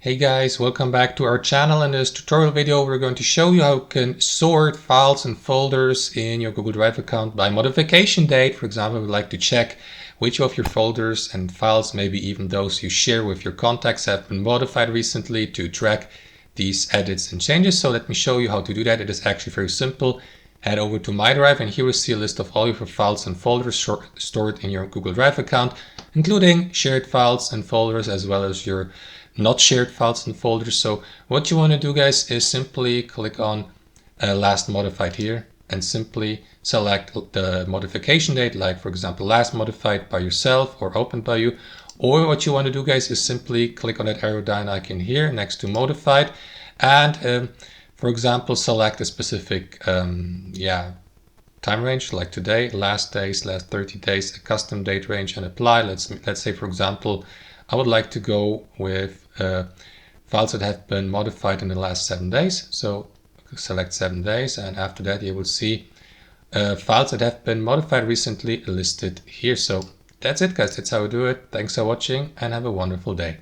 Hey guys, welcome back to our channel. In this tutorial video we're going to show you how you can sort files and folders in your Google Drive account by modification date. For example, we'd like to check which of your folders and files, maybe even those you share with your contacts, have been modified recently to track these edits and changes. So let me show you how to do that. It is actually very simple. Head over to My Drive and here we see a list of all of your files and folders stored in your Google Drive account, including shared files and folders as well as your not shared files and folders. So what you want to do, guys, is simply click on last modified here and simply select the modification date, like for example last modified by yourself or opened by you. Or what you want to do, guys, is simply click on that arrow down icon here next to modified and for example select a specific time range, like today, last days, last 30 days, a custom date range, and apply. Let's say for example I would like to go with files that have been modified in the last 7 days. So select 7 days, and after that you will see files that have been modified recently listed here. So that's it, guys. That's how we do it. Thanks for watching and have a wonderful day.